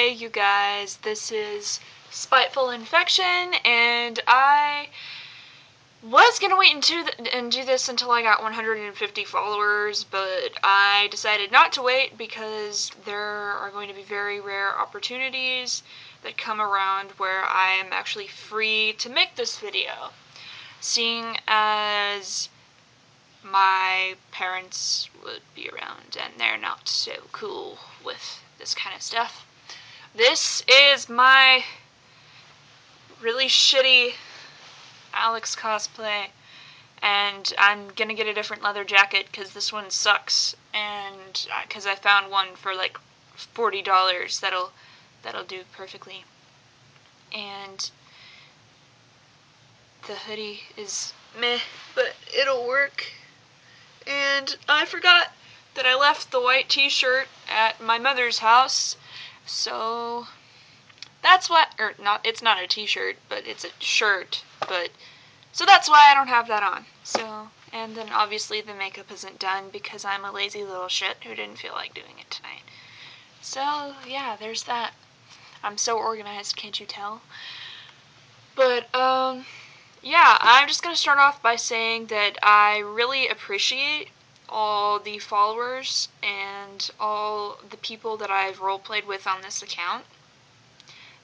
Hey you guys, this is Spiteful Infection, and I was gonna wait and do this until I got 150 followers, but I decided not to wait because there are going to be very rare opportunities that come around where I am actually free to make this video. Seeing as my parents would be around and they're not so cool with this kind of stuff. This is my really shitty Alex cosplay, and I'm gonna get a different leather jacket because this one sucks, and because I found one for like $40 that'll do perfectly. And the hoodie is meh, but it'll work. And I forgot that I left the white t-shirt at my mother's house, so that's why, or not, it's not a t-shirt, but it's a shirt, but, so that's why I don't have that on. So, and then obviously the makeup isn't done because I'm a lazy little shit who didn't feel like doing it tonight. So, yeah, there's that. I'm so organized, can't you tell? But, yeah, I'm just gonna start off by saying that I really appreciate all the followers and all the people that I've roleplayed with on this account.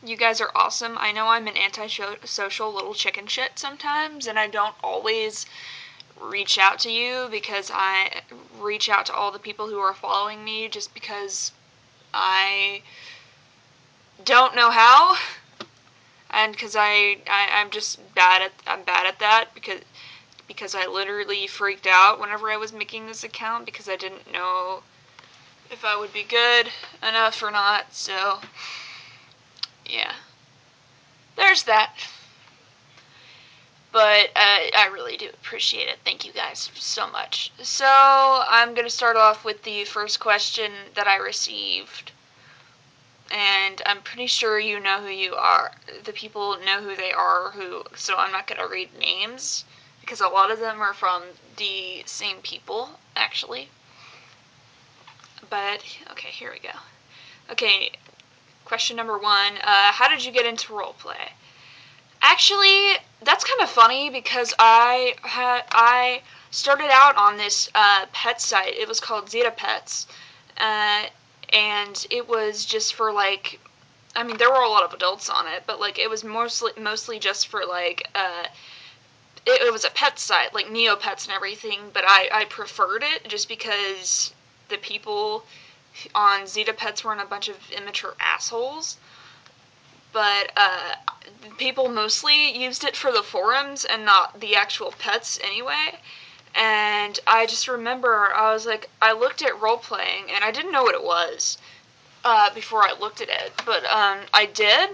You guys are awesome. I know I'm an antisocial little chicken shit sometimes, and I don't always reach out to you because I reach out to all the people who are following me just because I don't know how, and because I'm just bad at that because I literally freaked out whenever I was making this account because I didn't know if I would be good enough or not, so yeah. There's that. But I really do appreciate it. Thank you guys so much. So I'm going to start off with the first question that I received. And I'm pretty sure you know who you are. The people know who they are, so I'm not going to read names because a lot of them are from the same people, actually. But, okay, here we go. Okay, question number 1. How did you get into roleplay? Actually, that's kind of funny because I started out on this pet site. It was called Zeta Pets, and it was just for like, I mean, there were a lot of adults on it, but like it was mostly just for like it was a pet site like Neopets and everything. But I preferred it just because the people on Zeta Pets weren't a bunch of immature assholes. But people mostly used it for the forums and not the actual pets anyway. And I just remember I looked at role-playing and I didn't know what it was before I looked at it, but I did.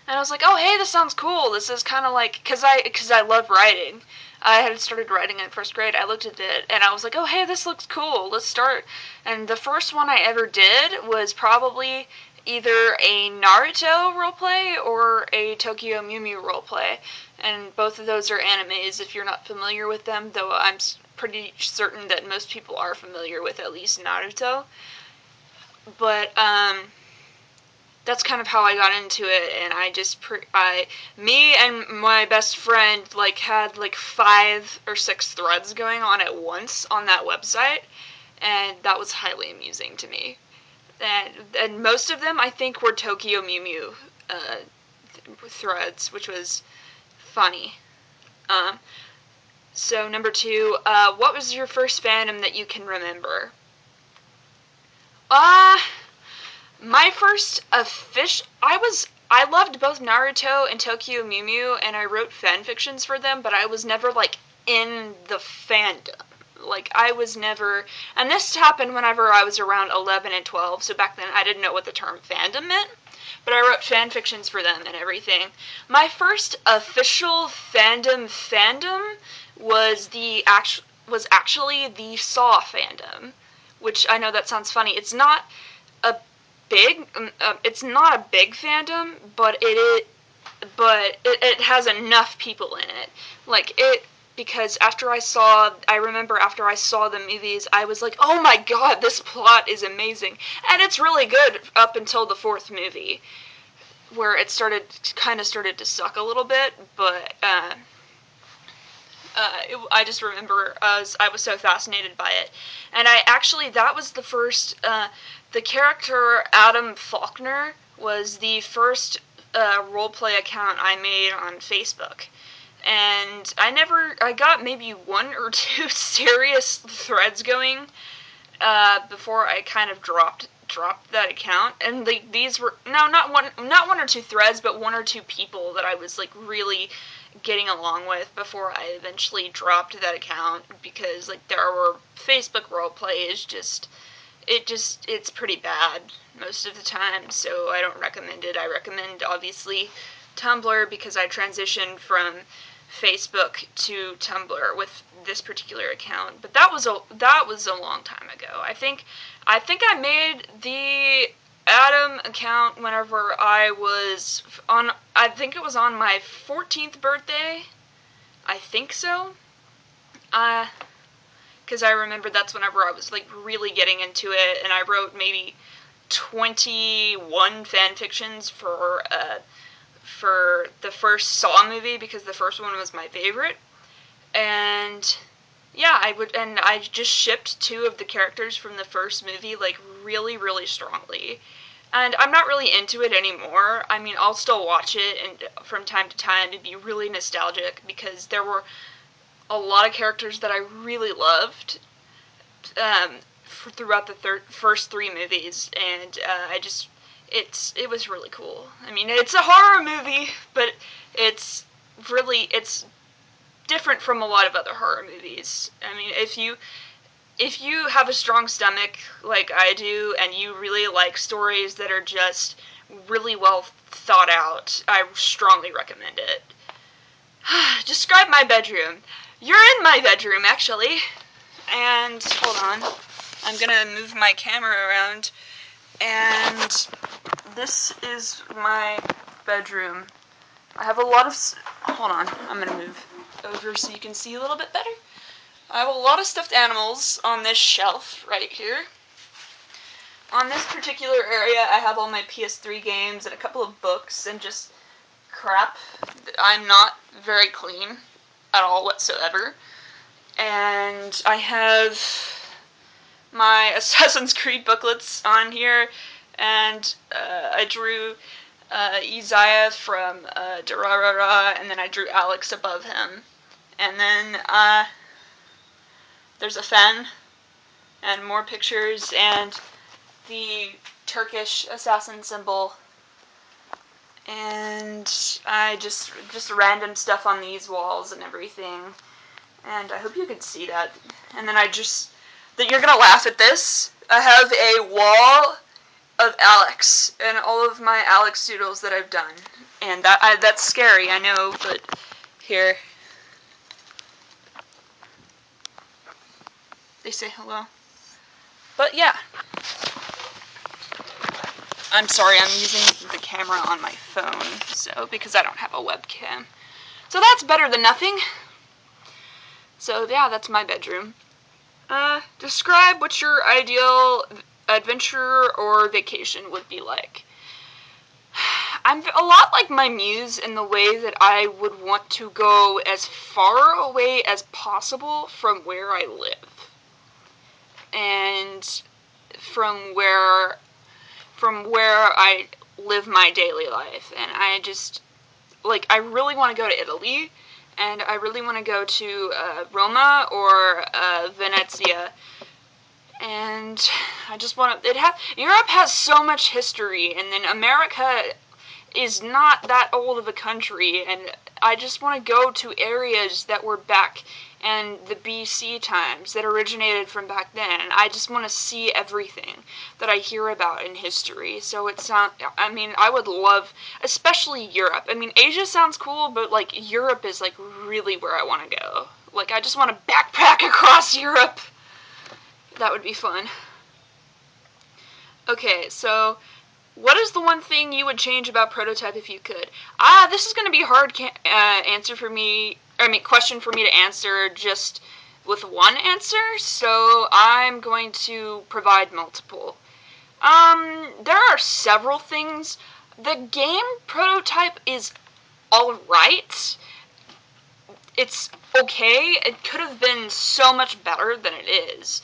And I was like, oh hey, this sounds cool. This is kind of like, cause I love writing. I had started writing in first grade. I looked at it and I was like, oh hey, this looks cool. Let's start. And the first one I ever did was probably either a Naruto roleplay or a Tokyo Mew Mew roleplay. And both of those are animes if you're not familiar with them, though I'm pretty certain that most people are familiar with at least Naruto. But, that's kind of how I got into it, and me and my best friend, like, had, like, 5 or 6 threads going on at once on that website, and that was highly amusing to me. And most of them, I think, were Tokyo Mew Mew, threads, which was funny. So, number 2, what was your first fandom that you can remember? My first I loved both Naruto and Tokyo Mew Mew, and I wrote fan fictions for them, but I was never, like, in the fandom. Like, I was never, and this happened whenever I was around 11 and 12, so back then I didn't know what the term fandom meant, but I wrote fan fictions for them and everything. My first official fandom was actually the Saw fandom, which I know that sounds funny. It's not a big fandom, but it has enough people in it. Like, because I remember after I saw the movies, I was like, oh my god, this plot is amazing. And it's really good up until the fourth movie, where it kind of started to suck a little bit, but I just remember I was so fascinated by it. And that was the first, the character Adam Faulkner was the first roleplay account I made on Facebook. And I got maybe one or two serious threads going before I kind of dropped that account. And these were not one or two threads, but one or two people that I was like really getting along with before I eventually dropped that account, because like there were Facebook roleplays it's pretty bad most of the time, so I don't recommend it. I recommend obviously Tumblr, because I transitioned from Facebook to Tumblr with this particular account. But that was a long time ago. I think I made the Adam account whenever I was I think it was on my 14th birthday. I think so. Because I remember that's whenever I was like really getting into it, and I wrote maybe 21 fan fictions for the first Saw movie, because the first one was my favorite. And yeah, I just shipped two of the characters from the first movie like really, really strongly. And I'm not really into it anymore. I mean, I'll still watch it and from time to time and be really nostalgic, because there were a lot of characters that I really loved throughout the first three movies, and it was really cool. I mean, it's a horror movie, but it's different from a lot of other horror movies. I mean, if you have a strong stomach like I do, and you really like stories that are just really well thought out, I strongly recommend it. Describe my bedroom. You're in my bedroom, actually. And hold on, I'm gonna move my camera around, and this is my bedroom. I have a lot of hold on, I'm gonna move over so you can see a little bit better. I have a lot of stuffed animals on this shelf right here. On this particular area, I have all my PS3 games and a couple of books and just crap. I'm not very clean at all whatsoever. And I have my Assassin's Creed booklets on here, and I drew Isaiah from Durarara, and then I drew Alex above him. And then there's a fan, and more pictures, and the Turkish assassin symbol, and I just random stuff on these walls and everything. And I hope you could see that. And then that you're gonna laugh at this. I have a wall of Alex and all of my Alex doodles that I've done. And that's scary, I know, but here. They say hello. But yeah. I'm sorry, I'm using the camera on my phone, because I don't have a webcam. So that's better than nothing. So yeah, that's my bedroom. Describe what your ideal adventure or vacation would be like. I'm a lot like my muse in the way that I would want to go as far away as possible from where I live. And from where I live my daily life. And I really want to go to Italy. And I really want to go to Roma or Venezia. And I just want to... Europe has so much history, and then America is not that old of a country, and I just want to go to areas that were back in the BC times, that originated from back then. And I just want to see everything that I hear about in history. So I would love, especially Europe. I mean, Asia sounds cool, but like Europe is like really where I want to go. Like, I just want to backpack across Europe. That would be fun. Okay, so what is the one thing you would change about Prototype if you could? This is going to be a hard answer for me question for me to answer just with one answer, so I'm going to provide multiple. There are several things. The game prototype is alright. It's okay. It could have been so much better than it is.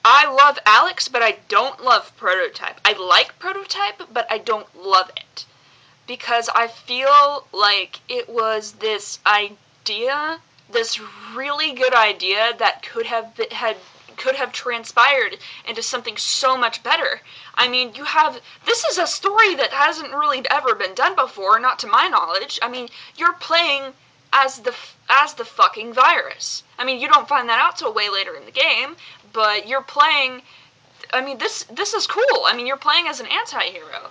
I love Alex, but I don't love Prototype. I like Prototype, but I don't love it. Because I feel like it was this idea, this really good idea that could have transpired into something so much better. I mean, this is a story that hasn't really ever been done before, not to my knowledge. I mean, you're playing as the fucking virus. I mean, you don't find that out till way later in the game, but you're playing. I mean, this is cool. I mean, you're playing as an anti-hero,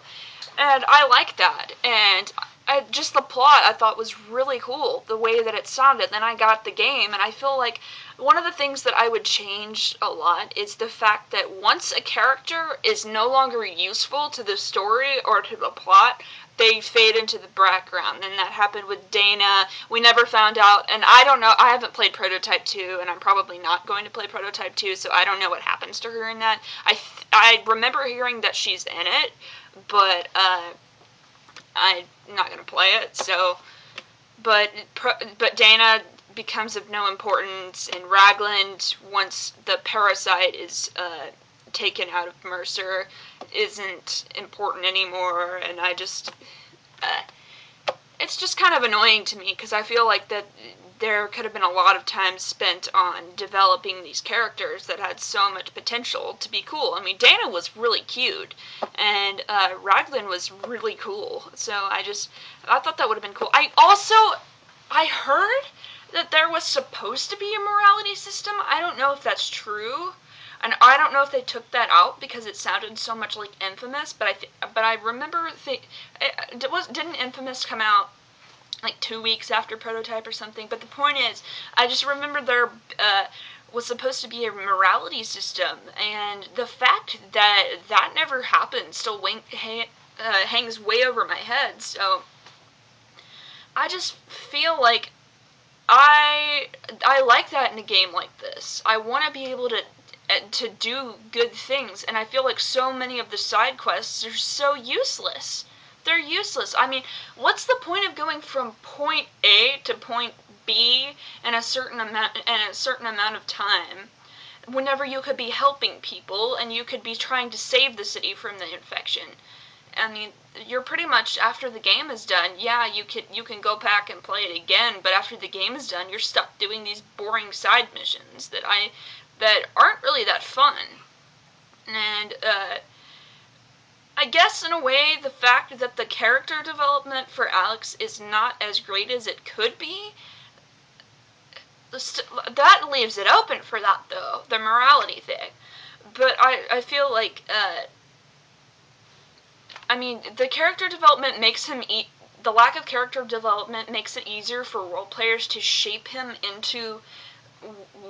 and I like that. And just the plot I thought was really cool, the way that it sounded. Then I got the game, and I feel like one of the things that I would change a lot is the fact that once a character is no longer useful to the story or to the plot, they fade into the background. And that happened with Dana. We never found out, and I don't know, I haven't played Prototype 2, and I'm probably not going to play Prototype 2, so I don't know what happens to her in that. I remember hearing that she's in it, but I'm not going to play it, so. But Dana becomes of no importance, and Ragland, once the parasite is taken out of Mercer, isn't important anymore, and it's just kind of annoying to me, because I feel like that there could have been a lot of time spent on developing these characters that had so much potential to be cool. I mean, Dana was really cute, and Raglan was really cool, so I thought that would have been cool. I heard that there was supposed to be a morality system. I don't know if that's true, and I don't know if they took that out because it sounded so much like Infamous, but I remember didn't Infamous come out like 2 weeks after Prototype or something? But the point is, I just remember there was supposed to be a morality system, and the fact that never happened still hangs way over my head. So I just feel like I like that in a game like this. I want to be able to do good things, and I feel like so many of the side quests are so useless. They're useless. I mean, what's the point of going from point A to point B in a certain amount of time, whenever you could be helping people and you could be trying to save the city from the infection? I mean, you're pretty much, after the game is done, yeah, you can go back and play it again, but after the game is done, you're stuck doing these boring side missions that aren't really that fun. And I guess in a way, the fact that the character development for Alex is not as great as it could be, that leaves it open for that, though, the morality thing. But I feel like I mean, the character development makes him the lack of character development makes it easier for role players to shape him into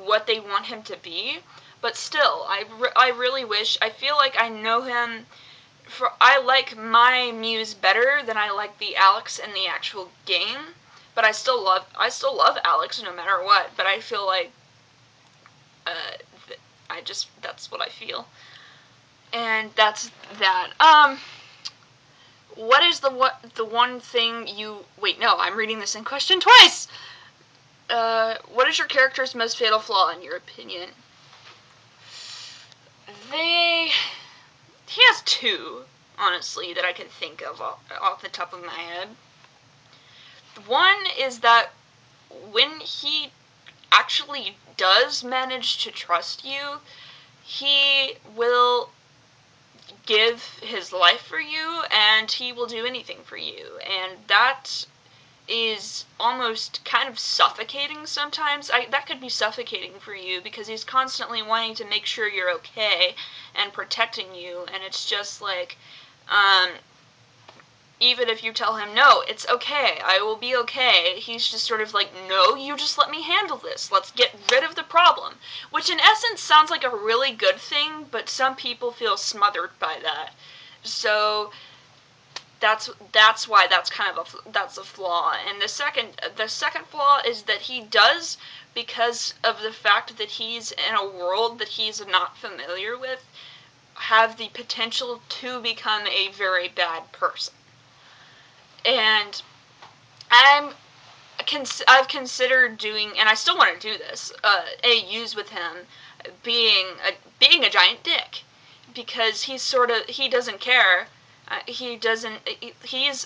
what they want him to be. But still, I really wish, I feel like I know him, I like my Muse better than I like the Alex in the actual game. But I still love Alex no matter what. But I feel like that's what I feel. And that's that. What is the one thing you... Wait, no, I'm reading this in question twice! What is your character's most fatal flaw, in your opinion? He has two, honestly, that I can think of off the top of my head. One is that when he actually does manage to trust you, he will give his life for you, and he will do anything for you, and that is almost kind of suffocating sometimes. That could be suffocating for you, because he's constantly wanting to make sure you're okay and protecting you, and it's just like, even if you tell him, no, it's okay, I will be okay, he's just sort of like, no, you just let me handle this, let's get rid of the problem. Which in essence sounds like a really good thing, but some people feel smothered by that. So, that's why that's a flaw. And the second flaw is that he does, because of the fact that he's in a world that he's not familiar with, have the potential to become a very bad person. And I've considered doing, and I still want to do this, AUs with him, being a giant dick, because he doesn't care. He's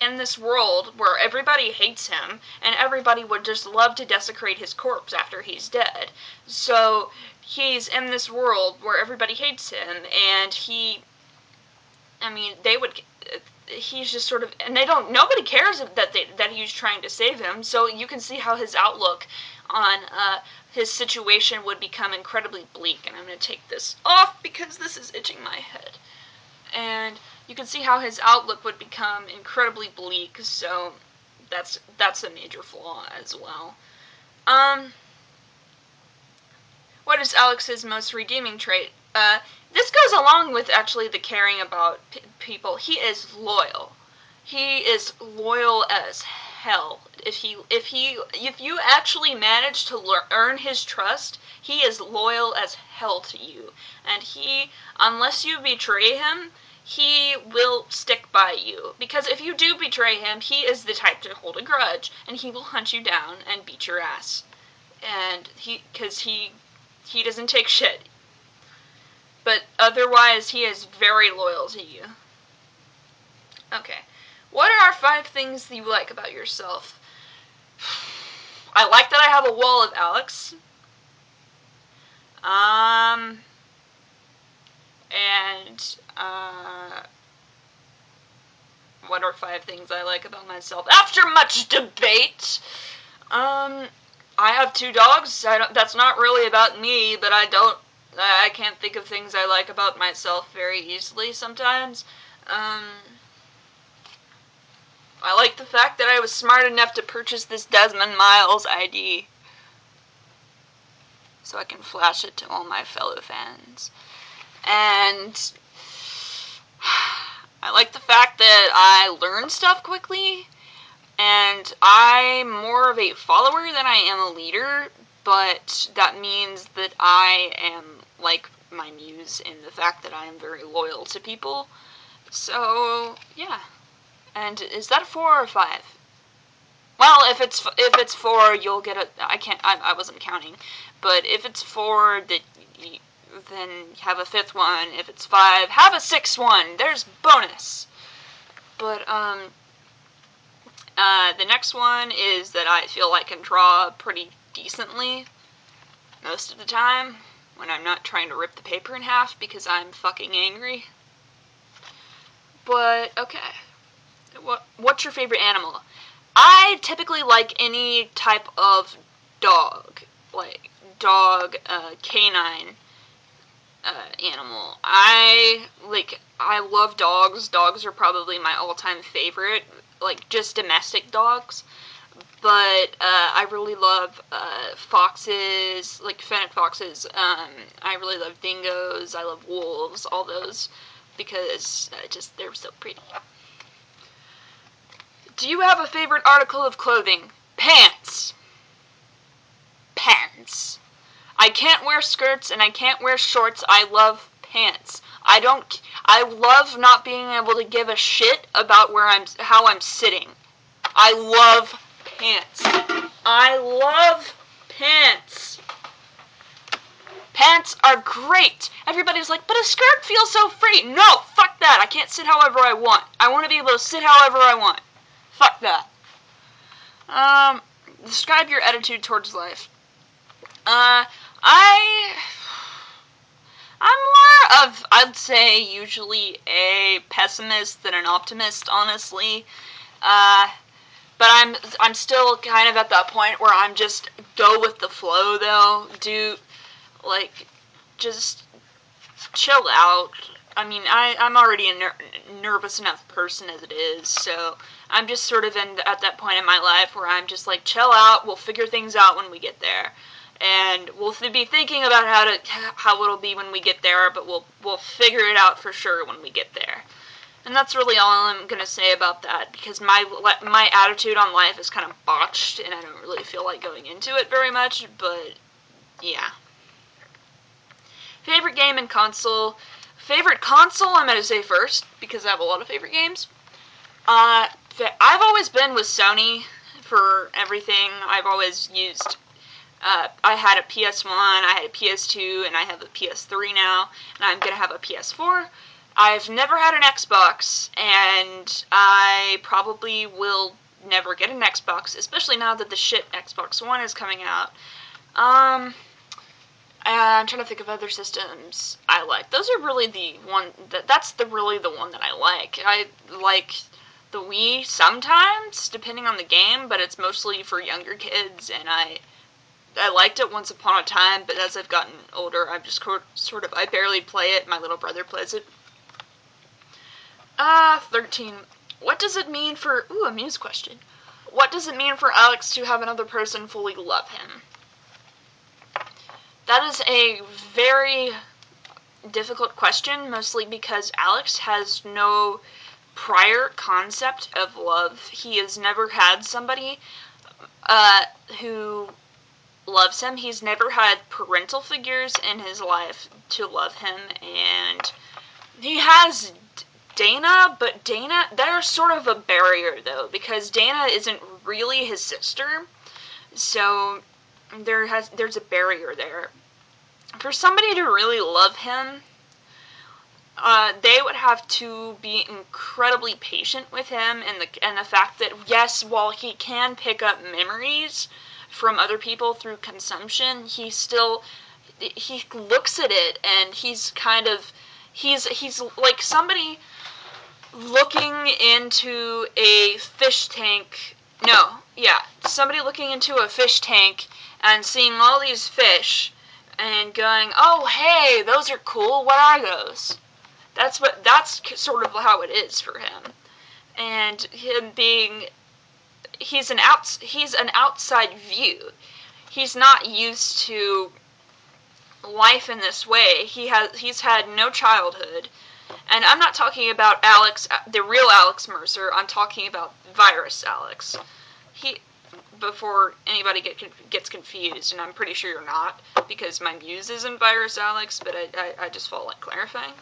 in this world where everybody hates him, and everybody would just love to desecrate his corpse after he's dead. So he's in this world where everybody hates him, and he's just sort of, and nobody cares that he's trying to save him, so you can see how his outlook on his situation would become incredibly bleak. And I'm going to take this off because this is itching my head. And you can see how his outlook would become incredibly bleak, so that's a major flaw as well. What is Alex's most redeeming trait? This goes along with actually the caring about people. He is loyal. He is loyal as hell. If you actually manage to earn his trust, he is loyal as hell to you. And unless you betray him, he will stick by you. Because if you do betray him, he is the type to hold a grudge, and he will hunt you down and beat your ass. And because he doesn't take shit. But otherwise, he is very loyal to you. Okay. What are 5 things that you like about yourself? I like that I have a wall of Alex. What are 5 things I like about myself? After much debate, I have 2 dogs. That's not really about me, but I can't think of things I like about myself very easily sometimes. I like the fact that I was smart enough to purchase this Desmond Miles ID, so I can flash it to all my fellow fans. And I like the fact that I learn stuff quickly, and I'm more of a follower than I am a leader, but that means that I am like my muse in the fact that I am very loyal to people. So, yeah. And is that 4 or 5? Well, if it's 4, you'll get I wasn't counting. But if it's 4, then have a 5th one. If it's 5, have a 6th one. There's bonus. But, the next one is that I feel I can draw pretty decently most of the time when I'm not trying to rip the paper in half because I'm fucking angry. But, okay. What's your favorite animal? I typically like any type of dog. Like, canine animal. I love dogs. Dogs are probably my all-time favorite. Like, just domestic dogs. But, I really love, foxes, like fennec foxes. I really love dingoes. I love wolves, all those. Because, they're so pretty. Do you have a favorite article of clothing? Pants. Pants. I can't wear skirts and I can't wear shorts. I love pants. I love not being able to give a shit about how I'm sitting. I love pants. I love pants. Pants are great. Everybody's like, but a skirt feels so free. No, fuck that. I can't sit however I want. I want to be able to sit however I want. Fuck that. Describe your attitude towards life. I'm more of, I'd say, usually a pessimist than an optimist, honestly. But I'm still kind of at that point where I'm just go with the flow, though. Just chill out. I mean, I'm already a nervous enough person as it is, so I'm just sort of at that point in my life where I'm just like, chill out, we'll figure things out when we get there. And we'll be thinking about how it'll be when we get there, but we'll figure it out for sure when we get there. And that's really all I'm going to say about that, because my attitude on life is kind of botched, and I don't really feel like going into it very much, but yeah. Favorite game and console. Favorite console, I'm going to say first, because I have a lot of favorite games. I've always been with Sony for everything. I've always used, I had a PS1, I had a PS2, and I have a PS3 now, and I'm going to have a PS4. I've never had an Xbox, and I probably will never get an Xbox, especially now that the shit Xbox One is coming out. I'm trying to think of other systems I like. Those are really the one that's really the one that I like. I like the Wii sometimes, depending on the game, but it's mostly for younger kids, and I liked it once upon a time, but as I've gotten older, I've just I barely play it. My little brother plays it. 13. What does it mean for... Ooh, a Muse question. What does it mean for Alex to have another person fully love him? That is a very difficult question, mostly because Alex has no prior concept of love. He has never had somebody who loves him. He's never had parental figures in his life to love him, and he has Dana, but there's sort of a barrier, though, because Dana isn't really his sister, so there's a barrier there. For somebody to really love him, they would have to be incredibly patient with him, and the fact that, yes, while he can pick up memories from other people through consumption, he looks at it, and he's like somebody looking into a fish tank. No, yeah, somebody looking into a fish tank and seeing all these fish and going, "Oh, hey, those are cool. What are those?" That's sort of how it is for him. And him being, he's an outside view. He's not used to life in this way. He's had no childhood. And I'm not talking about Alex, the real Alex Mercer. I'm talking about Virus Alex. Before anybody gets confused, and I'm pretty sure you're not, because my muse isn't Virus Alex, but I just felt like clarifying.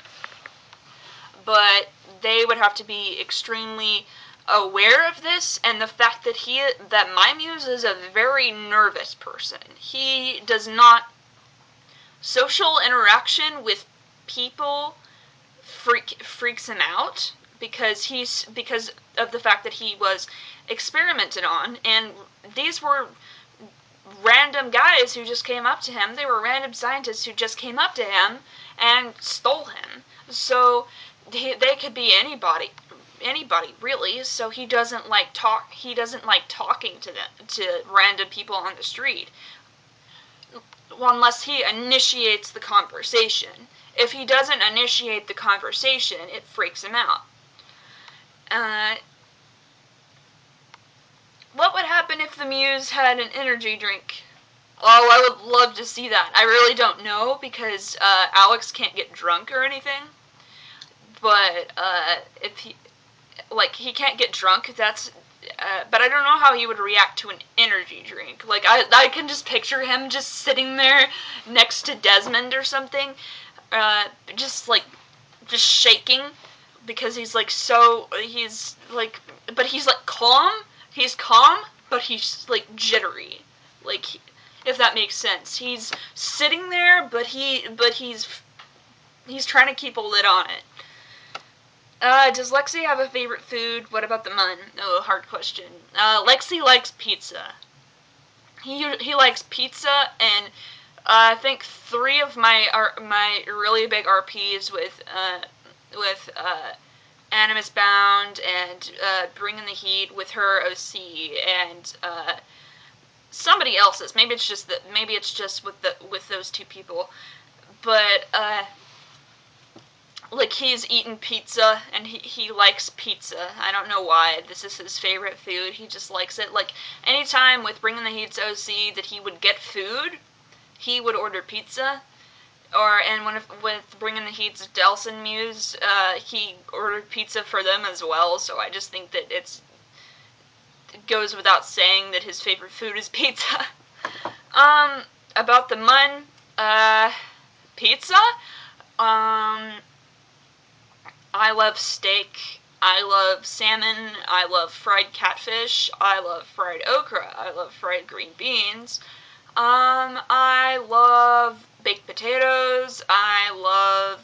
But they would have to be extremely aware of this, and the fact that my muse is a very nervous person. He does not... Social interaction with people freaks him out because of the fact that he was experimented on, and these were random guys who just came up to him. They were random scientists who just came up to him and stole him. So they could be anybody really. So he doesn't like talking to random people on the street. Well, unless he initiates the conversation. If he doesn't initiate the conversation, it freaks him out. What would happen if the Muse had an energy drink? Oh, I would love to see that. I really don't know, because Alex can't get drunk or anything. But if he can't get drunk, but I don't know how he would react to an energy drink. Like, I can just picture him just sitting there next to Desmond or something, just shaking, because he's like calm. He's calm, but he's like jittery, like, if that makes sense. He's sitting there, but he's trying to keep a lid on it. Does Lexi have a favorite food? What about the mun? Oh, hard question. Lexi likes pizza. He likes pizza, and I think 3 of my really big RPs with Animus Bound and Bringing the Heat with her OC and somebody else's. Maybe it's just with those 2 people, but like, he's eaten pizza, and he likes pizza. I don't know why. This is his favorite food. He just likes it. Like, anytime with Bringing the Heat's OC that he would get food, he would order pizza. and with Bringing the Heat's Delson Muse, he ordered pizza for them as well. So I just think that it goes without saying that his favorite food is pizza. About the Mun, pizza. I love steak. I love salmon. I love fried catfish. I love fried okra. I love fried green beans. I love baked potatoes. I love...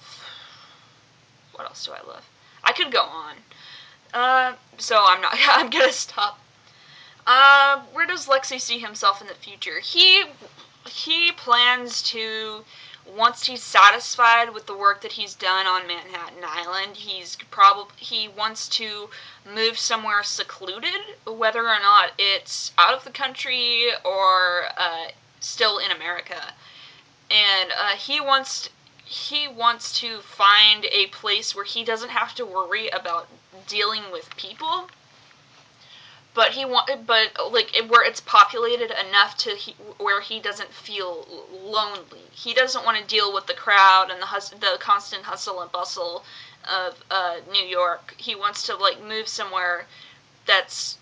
What else do I love? I could go on. So I'm not... I'm gonna stop. Where does Lexi see himself in the future? He plans to... Once he's satisfied with the work that he's done on Manhattan Island, he wants to move somewhere secluded, whether or not it's out of the country or still in America. And he wants to find a place where he doesn't have to worry about dealing with people. But where it's populated enough where he doesn't feel lonely. He doesn't want to deal with the crowd and the constant hustle and bustle of New York. He wants to move somewhere that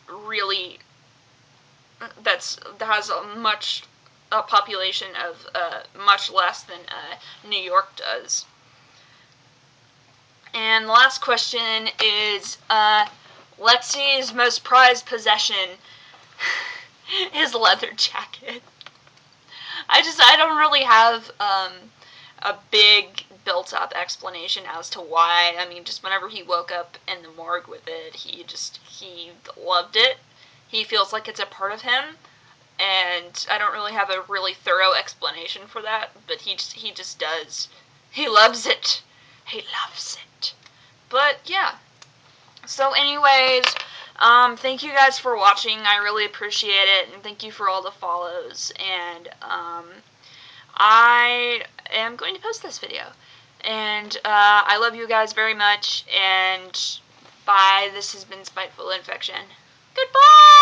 has a population of much less than New York does. And the last question is Lexi's most prized possession. His leather jacket. I don't really have a big built-up explanation as to why. I mean, just whenever he woke up in the morgue with it, he loved it. He feels like it's a part of him, and I don't really have a really thorough explanation for that, but he just does. He loves it. He loves it. But yeah. So anyways, thank you guys for watching. I really appreciate it, and thank you for all the follows. And I am going to post this video. And I love you guys very much. And bye. This has been Spiteful Infection. Goodbye!